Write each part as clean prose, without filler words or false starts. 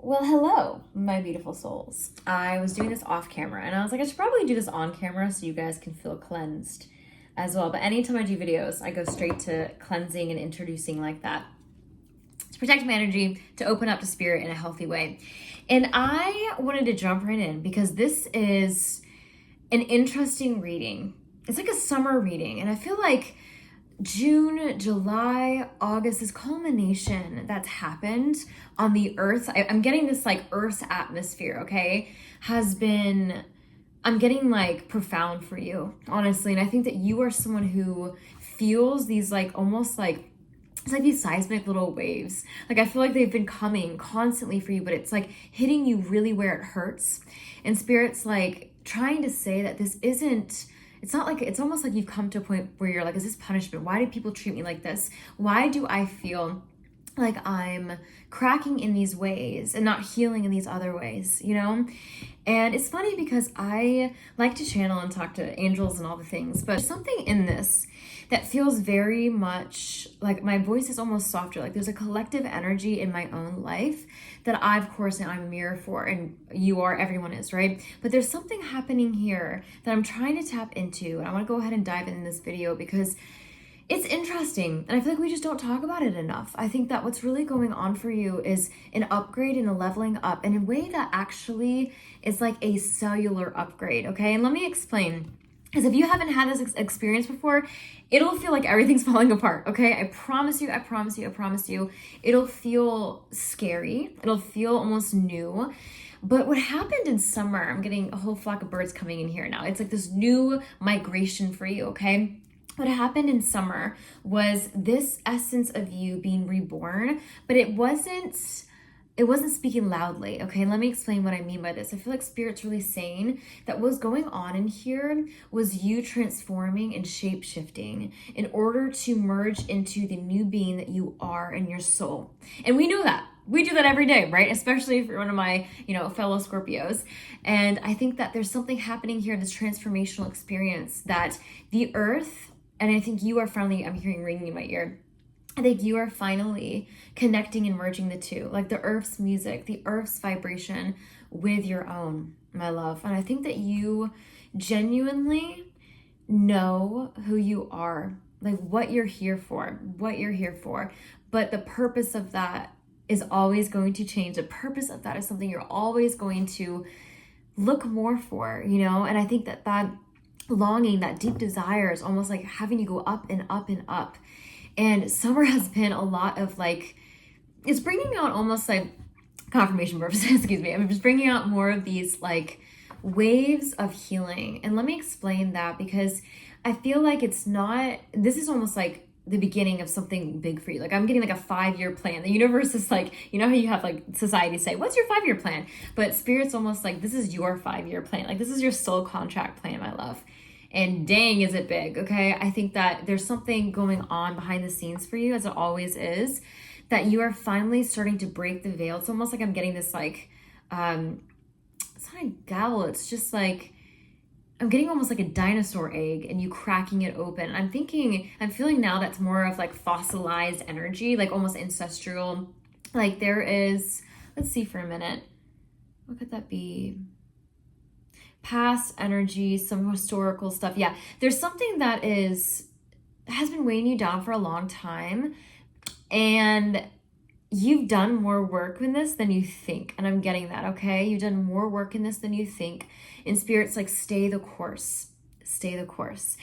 Well, hello, my beautiful souls. I was doing this off camera and I was like, I should probably do this on camera so you guys can feel cleansed as well. But anytime I do videos, I go straight to cleansing and introducing like that to protect my energy, to open up to spirit in a healthy way. And I wanted to jump right in because this is an interesting reading. It's like a summer reading, and I feel like June, July, August, this culmination that's happened on the earth. I'm getting this like earth's atmosphere, okay, has been, I'm getting like profound for you, honestly. And I think that you are someone who feels these like almost like, it's like these seismic little waves. Like I feel like they've been coming constantly for you, but it's like hitting you really where it hurts. And spirit's like trying to say that this isn't, it's not like, it's almost like you've come to a point where you're like, is this punishment? Why do people treat me like this? Why do I feel like I'm cracking in these ways and not healing in these other ways, you know? And it's funny because I like to channel and talk to angels and all the things, but there's something in this that feels very much like my voice is almost softer. Like there's a collective energy in my own life that I, of course, now I'm a mirror for, and you are, everyone is, right? But there's something happening here that I'm trying to tap into, and I want to go ahead and dive in this video because it's interesting, and I feel like we just don't talk about it enough. I think that what's really going on for you is an upgrade and a leveling up in a way that actually is like a cellular upgrade, okay? And let me explain. Because if you haven't had this experience before, it'll feel like everything's falling apart, okay? I promise you, I promise you, I promise you. It'll feel scary. It'll feel almost new. But what happened in summer, I'm getting a whole flock of birds coming in here now. It's like this new migration for you, okay? What happened in summer was this essence of you being reborn, but it wasn't speaking loudly, okay? Let me explain what I mean by this. I feel like Spirit's really saying that what's going on in here was you transforming and shape-shifting in order to merge into the new being that you are in your soul. And we know that. We do that every day, right? Especially if you're one of my, fellow Scorpios. And I think that there's something happening here in this transformational experience that the earth, and I think you are finally, I'm hearing ringing in my ear, I think you are finally connecting and merging the two, like the earth's music, the earth's vibration with your own, my love. And I think that you genuinely know who you are, like what you're here for, But the purpose of that is always going to change. The purpose of that is something you're always going to look more for, And I think that longing, that deep desire is almost like having you go up and up and up. And summer has been a lot of like, it's bringing out almost like confirmation purposes, excuse me. I'm just bringing out more of these like waves of healing. And let me explain that because I feel like this is almost like the beginning of something big for you. Like I'm getting like a 5-year plan. The universe is like, how you have like society say, what's your 5-year plan? But Spirit's almost like, this is your 5-year plan. Like this is your soul contract plan, my love. And dang, is it big, okay? I think that there's something going on behind the scenes for you, as it always is, that you are finally starting to break the veil. It's almost like I'm getting this like, it's not a gavel, it's just like, I'm getting almost like a dinosaur egg and you cracking it open. I'm feeling now that's more of like fossilized energy, like almost ancestral. Like there is, let's see for a minute. What could that be? Past energy, some historical stuff. Yeah, there's something that has been weighing you down for a long time, and you've done more work in this than you think. And I'm getting that, okay? You've done more work in this than you think. In Spirit's like, stay the course. Stay the course.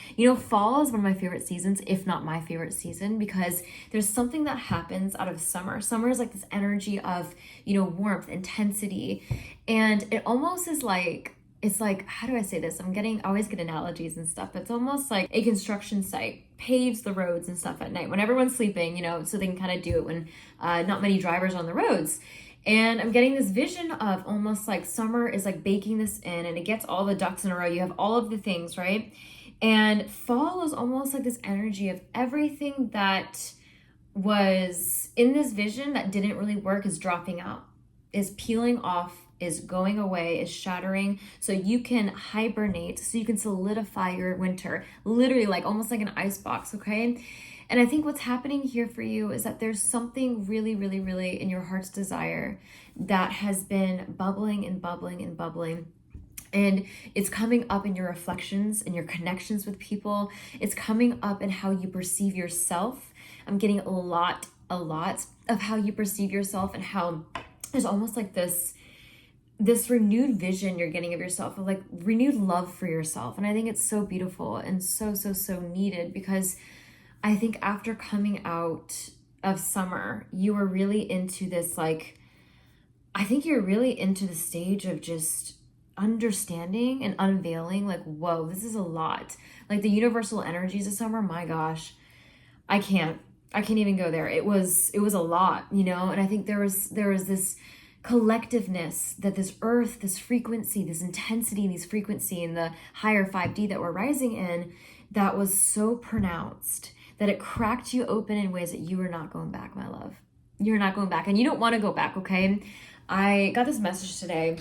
Fall is one of my favorite seasons, if not my favorite season, because there's something that happens out of summer. Summer is like this energy of, warmth, intensity, and it almost is like, it's like, how do I say this? I always get analogies and stuff. It's almost like a construction site paves the roads and stuff at night when everyone's sleeping, so they can kind of do it when not many drivers on the roads. And I'm getting this vision of almost like summer is like baking this in and it gets all the ducks in a row. You have all of the things, right? And fall is almost like this energy of everything that was in this vision that didn't really work is dropping out, is peeling off is going away, is shattering, so you can hibernate, so you can solidify your winter, literally like almost like an ice box, okay? And I think what's happening here for you is that there's something really, really, really in your heart's desire that has been bubbling and bubbling and bubbling. And it's coming up in your reflections and your connections with people. It's coming up in how you perceive yourself. I'm getting a lot of how you perceive yourself, and how there's almost like this renewed vision you're getting of yourself, of like renewed love for yourself. And I think it's so beautiful and so needed, because I think after coming out of summer, you were really into this, like, I think you're really into the stage of just understanding and unveiling, like, whoa, this is a lot. Like the universal energies of summer, my gosh, I can't even go there. It was a lot, you know? And I think there was this collectiveness that this earth, this frequency, this intensity, these frequency in the higher 5D that we're rising in, that was so pronounced that it cracked you open in ways that you are not going back, my love. You're not going back, and you don't want to go back, okay? I got this message today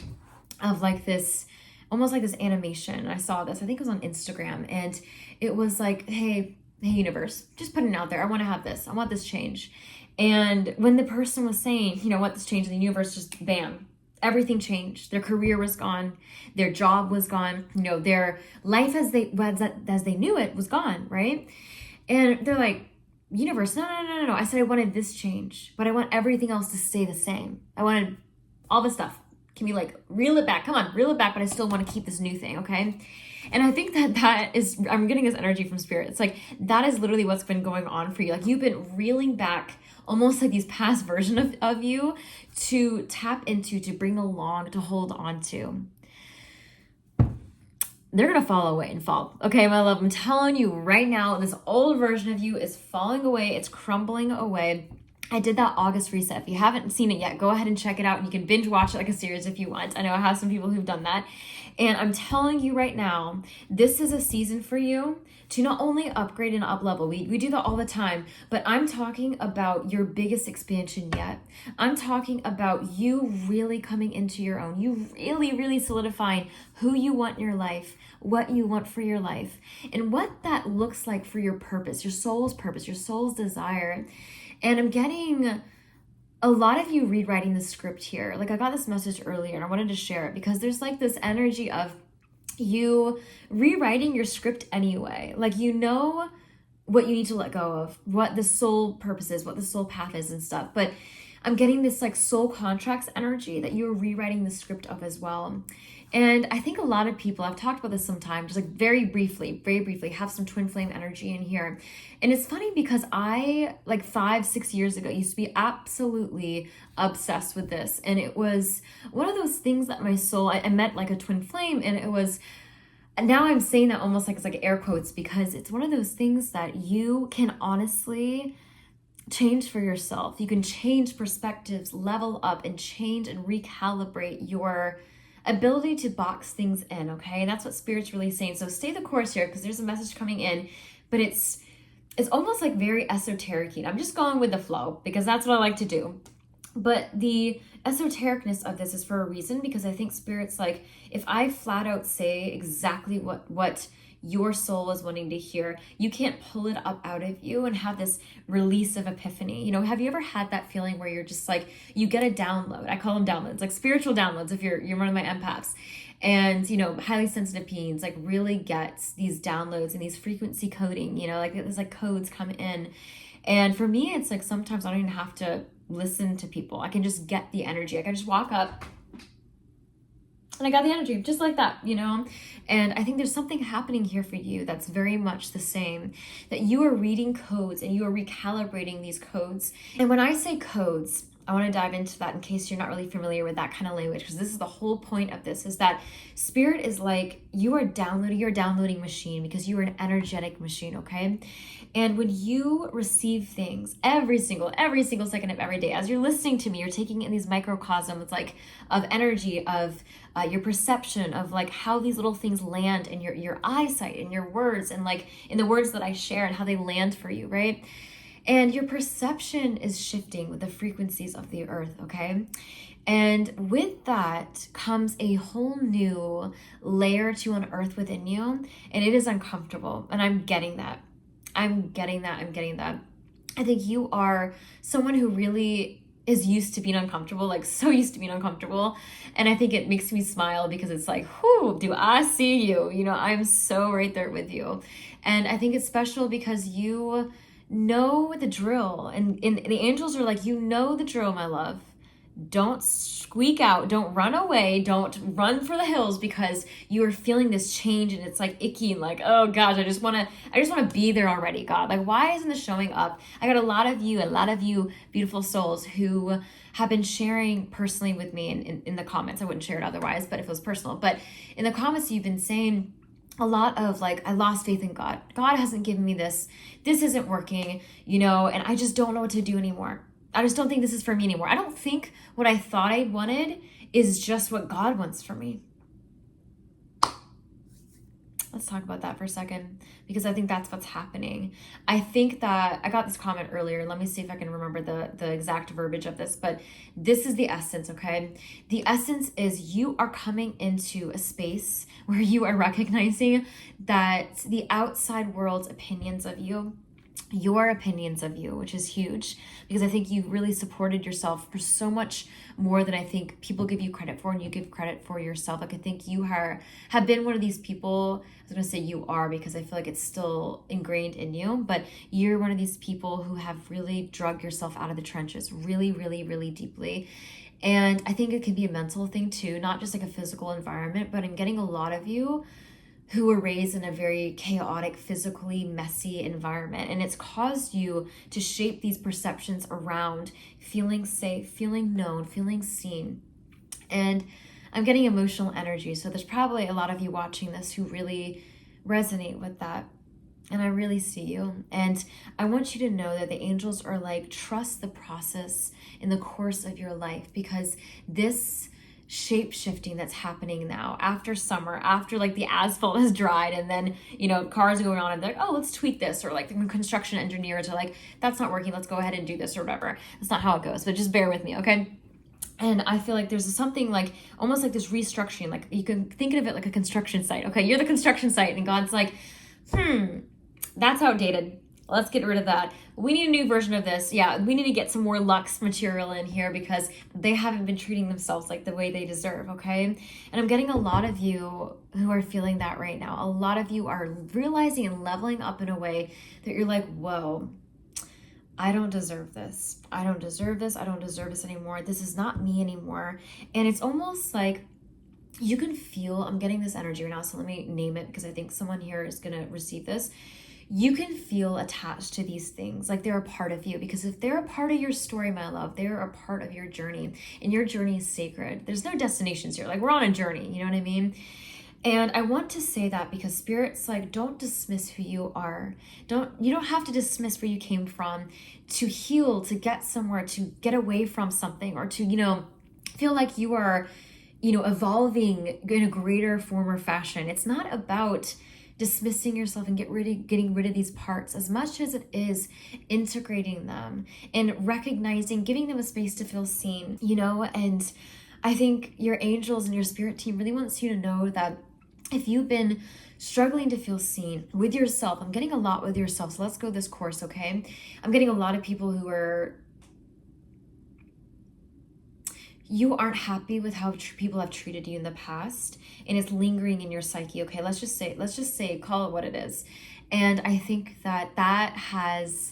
of like this, almost like this animation. I saw this, I think it was on Instagram, and it was like, hey universe, just putting it out there. I want to have this. I want this change. And when the person was saying, you know, what this change, in the universe just bam, everything changed. Their career was gone. Their job was gone. You know, their life as they knew it was gone, right? And they're like, universe, no. I said I wanted this change, but I want everything else to stay the same. I wanted all this stuff. Can we like reel it back? Come on, reel it back, but I still want to keep this new thing, okay? And I think that is, I'm getting this energy from spirit. It's like, that is literally what's been going on for you. Like you've been reeling back almost like these past versions of you to tap into, to bring along, to hold on to. They're going to fall away and fall. Okay, my love, I'm telling you right now, this old version of you is falling away. It's crumbling away. I did that August reset. If you haven't seen it yet, go ahead and check it out. You can binge watch it like a series if you want. I know I have some people who've done that. And I'm telling you right now, this is a season for you to not only upgrade and up level. We do that all the time, but I'm talking about your biggest expansion yet. I'm talking about you really coming into your own. You really solidifying who you want in your life, what you want for your life, and what that looks like for your purpose, your soul's desire. And I'm getting a lot of you rewriting the script here. Like I got this message earlier and I wanted to share it because there's like this energy of you rewriting your script anyway. Like you know what you need to let go of, what the soul purpose is, what the soul path is and stuff. But I'm getting this like soul contracts energy that you're rewriting the script of as well. And I think a lot of people, I've talked about this sometime, just like very briefly, have some twin flame energy in here. And it's funny because I, like 5-6 years ago, used to be absolutely obsessed with this. And it was one of those things that my soul, I met like a twin flame, and it was, and now I'm saying that almost like it's like air quotes, because it's one of those things that you can honestly change for yourself. You can change perspectives, level up, and change and recalibrate your ability to box things in, okay? And that's what Spirit's really saying. So stay the course here because there's a message coming in, but it's almost like very esoteric. I'm just going with the flow because that's what I like to do. But the esotericness of this is for a reason, because I think Spirit's like, if I flat out say exactly what your soul is wanting to hear, you can't pull it up out of you and have this release of epiphany. You know, have you ever had that feeling where you're just like, you get a download? I call them downloads, like spiritual downloads if you're one of my empaths. And, you know, highly sensitive beings like really get these downloads and these frequency coding, you know, like there's like codes come in. And for me, it's like sometimes I don't even have to listen to people. I can just get the energy. I can just walk up and I got the energy just like that, you know? And I think there's something happening here for you that's very much the same, that you are reading codes and you are recalibrating these codes. And when I say codes, I want to dive into that in case you're not really familiar with that kind of language, because this is the whole point of this, is that Spirit is like, you're a downloading machine because you are an energetic machine, okay? And when you receive things every single second of every day, as you're listening to me, you're taking in these microcosms like of energy, of your perception, of like how these little things land in your eyesight and your words, and like in the words that I share and how they land for you, right? And your perception is shifting with the frequencies of the earth, okay? And with that comes a whole new layer to unearth within you. And it is uncomfortable. And I'm getting that. I'm getting that. I'm getting that. I think you are someone who really is used to being uncomfortable, like so used to being uncomfortable. And I think it makes me smile because it's like, whoo, do I see you? You know, I'm so right there with you. And I think it's special because you know the drill. And the angels are like, you know the drill, my love. Don't squeak out, don't run away, don't run for the hills, because you are feeling this change and it's like icky and like, oh gosh, I just want to be there already, God. Like, why isn't this showing up? I got a lot of you beautiful souls who have been sharing personally with me in the comments. I wouldn't share it otherwise, but if it was personal. But in the comments, you've been saying a lot of like, I lost faith in God. God hasn't given me this. This isn't working, you know, and I just don't know what to do anymore. I just don't think this is for me anymore. I don't think what I thought I wanted is just what God wants for me. Let's talk about that for a second, because I think that's what's happening. I think that I got this comment earlier. Let me see if I can remember the exact verbiage of this, but this is the essence, okay? The essence is you are coming into a space where you are recognizing that the outside world's opinions of you, your opinions of you, which is huge, because I think you've really supported yourself for so much more than I think people give you credit for, and you give credit for yourself. Like, I think you have been one of these people. I was going to say you are, because I feel like it's still ingrained in you, but you're one of these people who have really drug yourself out of the trenches really, really, really deeply. And I think it can be a mental thing too, not just like a physical environment, but I'm getting a lot of you who were raised in a very chaotic, physically messy environment. And it's caused you to shape these perceptions around feeling safe, feeling known, feeling seen. And I'm getting emotional energy. So there's probably a lot of you watching this who really resonate with that. And I really see you. And I want you to know that the angels are like, trust the process in the course of your life, because this shape shifting that's happening now after summer, after like the asphalt has dried, and then, you know, cars are going on and they're like, oh, let's tweak this, or like the construction engineers are like, that's not working, let's go ahead and do this, or whatever. That's not how it goes, but just bear with me, okay? And I feel like there's something like almost like this restructuring, like you can think of it like a construction site. Okay, you're the construction site, and God's like, that's outdated. Let's get rid of that. We need a new version of this. Yeah, we need to get some more luxe material in here because they haven't been treating themselves like the way they deserve, okay? And I'm getting a lot of you who are feeling that right now. A lot of you are realizing and leveling up in a way that you're like, whoa, I don't deserve this. I don't deserve this. I don't deserve this anymore. This is not me anymore. And it's almost like you can feel, I'm getting this energy right now, so let me name it because I think someone here is going to receive this. You can feel attached to these things like they're a part of you, because if they're a part of your story, my love, they're a part of your journey, and your journey is sacred. There's no destinations here. Like, we're on a journey, you know what I mean? And I want to say that because Spirit's like, don't dismiss who you are. You don't have to dismiss where you came from to heal, to get somewhere, to get away from something, or to, you know, feel like you are, you know, evolving in a greater form or fashion. It's not about dismissing yourself and getting rid of these parts as much as it is integrating them and recognizing, giving them a space to feel seen, you know. And I think your angels and your spirit team really wants you to know that if you've been struggling to feel seen with yourself, I'm getting a lot with yourself, so let's go this course, okay? I'm getting a lot of people who are, you aren't happy with how people have treated you in the past, and it's lingering in your psyche, okay? Let's just say, call it what it is. And I think that has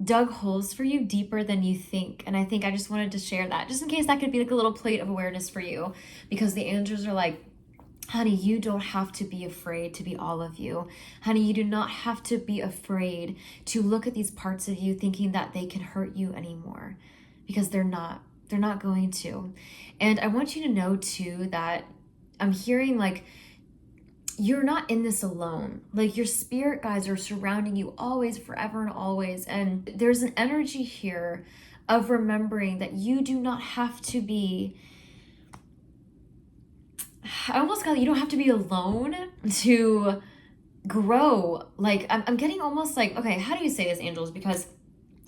dug holes for you deeper than you think. And I think I just wanted to share that, just in case that could be like a little plate of awareness for you, because the angels are like, honey, you don't have to be afraid to be all of you. Honey, you do not have to be afraid to look at these parts of you thinking that they can hurt you anymore, because they're not. They're not going to. And I want you to know too that I'm hearing like you're not in this alone. Like, your spirit guides are surrounding you always, forever and always. And there's an energy here of remembering that you do not have to be, I almost got, you don't have to be alone to grow. Like, I'm getting almost like, okay, how do you say this, angels? Because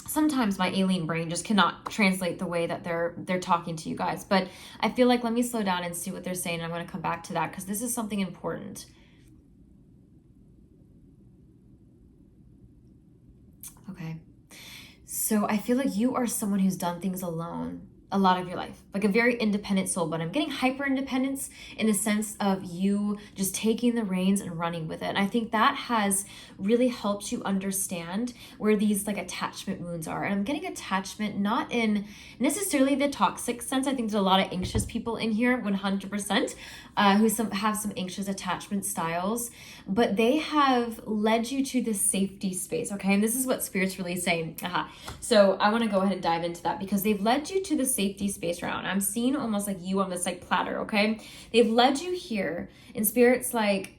sometimes my alien brain just cannot translate the way that they're talking to you guys. But I feel like, let me slow down and see what they're saying. I'm going to come back to that because this is something important. Okay. So I feel like you are someone who's done things alone a lot of your life, like a very independent soul, but I'm getting hyper independence in the sense of you just taking the reins and running with it. And I think that has really helped you understand where these like attachment wounds are. And I'm getting attachment not in necessarily the toxic sense. I think there's a lot of anxious people in here, 100%, who have some anxious attachment styles, but they have led you to this safety space. Okay. And this is what Spirit's really saying. So I want to go ahead and dive into that because they've led you to the safety space round. I'm seeing almost like you on this like platter. Okay. They've led you here and Spirit's like,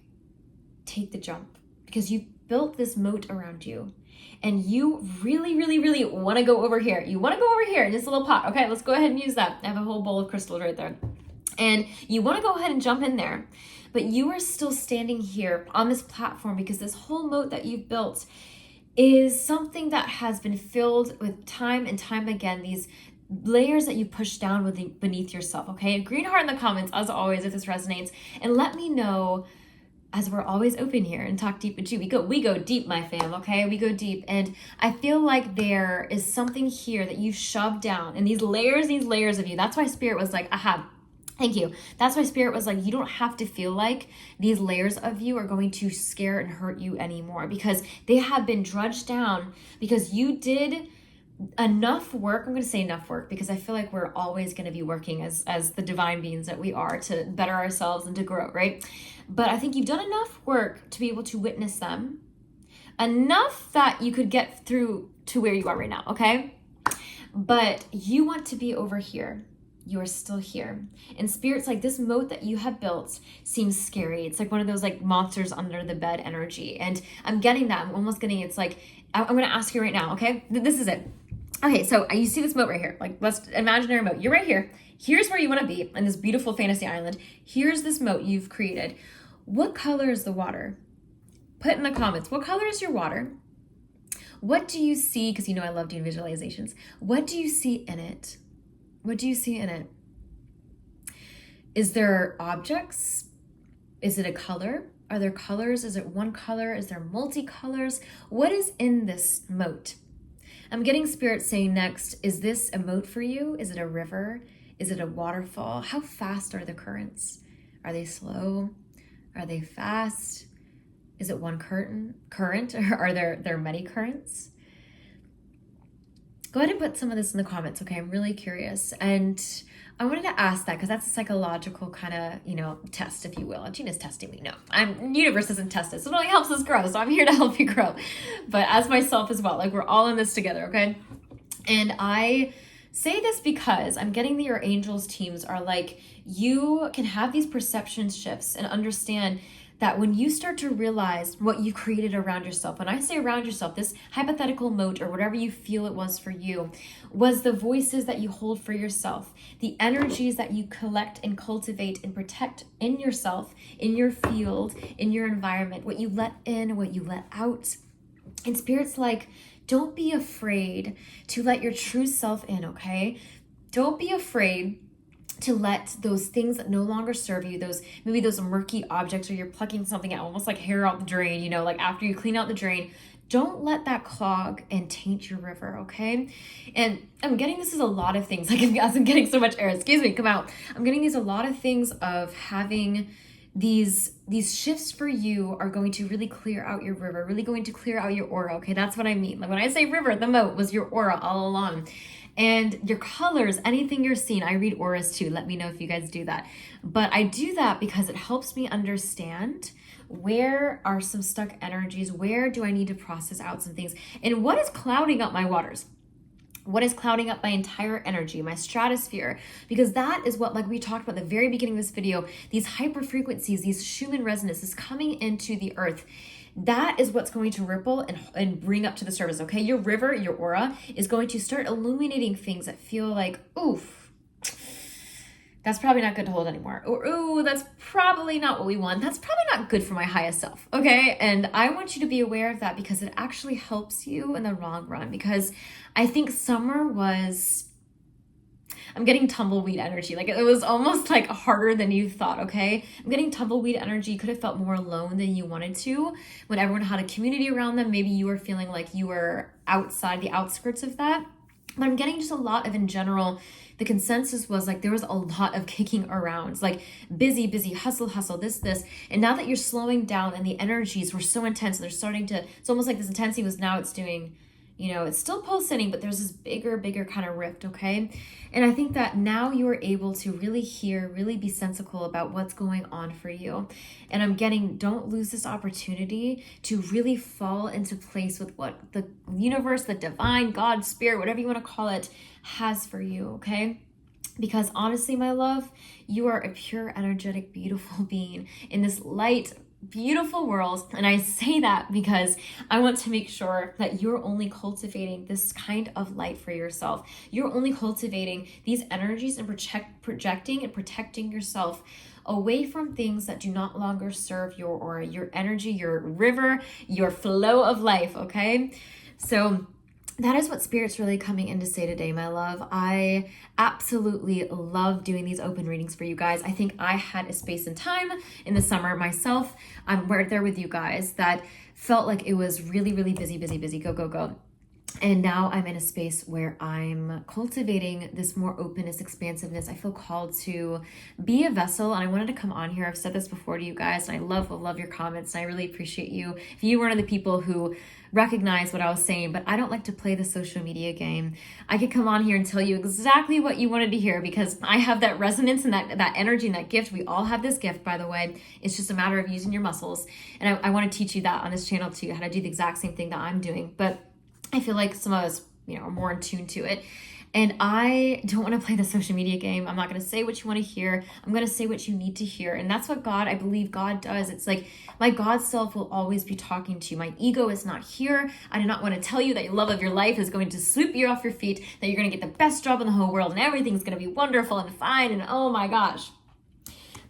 take the jump because you've built this moat around you and you really, really, really want to go over here. You want to go over here in this little pot. Okay. Let's go ahead and use that. I have a whole bowl of crystals right there. And you want to go ahead and jump in there, but you are still standing here on this platform because this whole moat that you've built is something that has been filled with time and time again, these layers that you push down beneath yourself. Okay. Green heart in the comments, as always, if this resonates, and let me know, as we're always open here and talk deep with you. We go deep, my fam. Okay. We go deep. And I feel like there is something here that you shoved down and these layers of you. That's why Spirit was like, aha, thank you. That's why Spirit was like, you don't have to feel like these layers of you are going to scare and hurt you anymore because they have been drudged down because you did enough work. I'm going to say enough work because I feel like we're always going to be working as the divine beings that we are to better ourselves and to grow, right? But I think you've done enough work to be able to witness them, enough that you could get through to where you are right now, okay? But you want to be over here. You are still here. And Spirit's like, this moat that you have built seems scary. It's like one of those like monsters under the bed energy. And I'm getting that. I'm almost getting, it's like, I'm going to ask you right now, okay? This is it. Okay, so you see this moat right here. Like, let's imaginary moat. You're right here. Here's where you want to be in this beautiful fantasy island. Here's this moat you've created. What color is the water? Put in the comments. What color is your water? What do you see? Because you know I love doing visualizations. What do you see in it? What do you see in it? Is there objects? Is it a color? Are there colors? Is it one color? Is there multicolors? What is in this moat? I'm getting Spirit saying next, is this a moat for you? Is it a river? Is it a waterfall? How fast are the currents? Are they slow? Are they fast? Is it one current? Or are there many currents? Go ahead and put some of this in the comments, okay? I'm really curious. And I wanted to ask that because that's a psychological kind of, test, if you will. Gina's testing me. No, universe doesn't test it. So it only helps us grow. So I'm here to help you grow. But as myself as well, like we're all in this together, okay? And I say this because I'm getting that your angels teams are like, you can have these perception shifts and understand that when you start to realize what you created around yourself, when I say around yourself, this hypothetical moat or whatever you feel it was for you, was the voices that you hold for yourself, the energies that you collect and cultivate and protect in yourself, in your field, in your environment, what you let in, what you let out. And Spirit's like, don't be afraid to let your true self in, okay? Don't be afraid to let those things that no longer serve you, maybe those murky objects, or you're plucking something out, almost like hair out the drain, like after you clean out the drain, don't let that clog and taint your river, okay? And I'm getting this is a lot of things, like as I'm getting so much air, excuse me, come out. I'm getting these a lot of things of having these shifts for you are going to really clear out your river, really going to clear out your aura, okay? That's what I mean. Like when I say river, the moat was your aura all along. And your colors, anything you're seeing, I read auras too. Let me know if you guys do that. But I do that because it helps me understand where are some stuck energies, where do I need to process out some things, and what is clouding up my waters? What is clouding up my entire energy, my stratosphere? Because that is what, like we talked about at the very beginning of this video, these hyper frequencies, these Schumann resonances coming into the earth. That is what's going to ripple and bring up to the surface, okay? Your river, your aura is going to start illuminating things that feel like, oof, That's probably not good to hold anymore. Or, ooh, that's probably not what we want. That's probably not good for my highest self, okay? And I want you to be aware of that because it actually helps you in the long run. Because I think summer was, I'm getting tumbleweed energy. Like it was almost like harder than you thought, okay? I'm getting tumbleweed energy. You could have felt more alone than you wanted to when everyone had a community around them. Maybe you were feeling like you were outside the outskirts of that. But I'm getting just a lot of, in general, the consensus was like there was a lot of kicking around, like busy, hustle, this. And now that you're slowing down and the energies were so intense, they're starting to, it's almost like this intensity was now it's doing, it's still pulsating, but there's this bigger kind of rift, okay? And I think that now you are able to really hear, really be sensible about what's going on for you. And I'm getting, don't lose this opportunity to really fall into place with what the universe, the divine, God, spirit, whatever you want to call it, has for you, okay? Because honestly, my love, you are a pure, energetic, beautiful being in this light, beautiful world. And I say that because I want to make sure that you're only cultivating this kind of light for yourself. You're only cultivating these energies and projecting and protecting yourself away from things that do not longer serve your aura, your energy, your river, your flow of life, okay? So that is what Spirit's really coming in to say today, my love. I absolutely love doing these open readings for you guys. I think I had a space and time in the summer myself. I'm right there with you guys that felt like it was really, really busy, go. And now I'm in a space where I'm cultivating this more openness, expansiveness. I feel called to be a vessel. And I wanted to come on here. I've said this before to you guys, and I love your comments. And I really appreciate you. If you were one of the people who recognize what I was saying, but I don't like to play the social media game, I could come on here and tell you exactly what you wanted to hear because I have that resonance and that energy and that gift. We all have this gift, by the way. It's just a matter of using your muscles. And I want to teach you that on this channel too, how to do the exact same thing that I'm doing. But I feel like some of us, are more in tune to it. And I don't want to play the social media game. I'm not going to say what you want to hear. I'm going to say what you need to hear. And that's what I believe God does. It's like my God self will always be talking to you. My ego is not here. I do not want to tell you that your love of your life is going to sweep you off your feet, that you're going to get the best job in the whole world and everything's going to be wonderful and fine. And oh my gosh.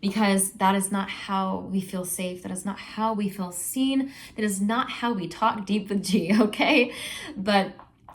Because that is not how we feel safe. That is not how we feel seen. That is not how we talk deep with G, okay? But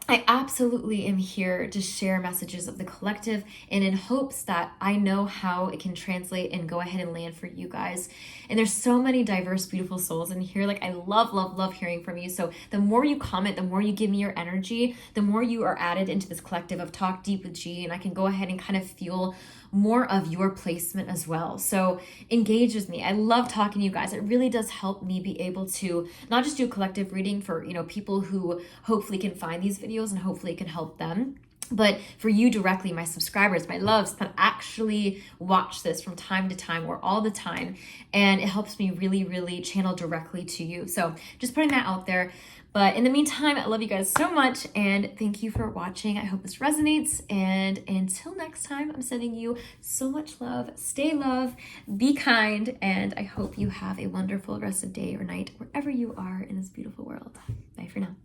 I absolutely am here to share messages of the collective and in hopes that I know how it can translate and go ahead and land for you guys. And there's so many diverse, beautiful souls in here. Like I love hearing from you. So the more you comment, the more you give me your energy, the more you are added into this collective of Talk Deep with G, and I can go ahead and kind of feel more of your placement as well. So engage with me. I love talking to you guys. It really does help me be able to not just do a collective reading for, people who hopefully can find these videos and hopefully it can help them, but for you directly, my subscribers, my loves that actually watch this from time to time or all the time. And it helps me really, really channel directly to you. So just putting that out there. But in the meantime, I love you guys so much and thank you for watching. I hope this resonates. And until next time, I'm sending you so much love. Stay love, be kind, and I hope you have a wonderful rest of day or night wherever you are in this beautiful world. Bye for now.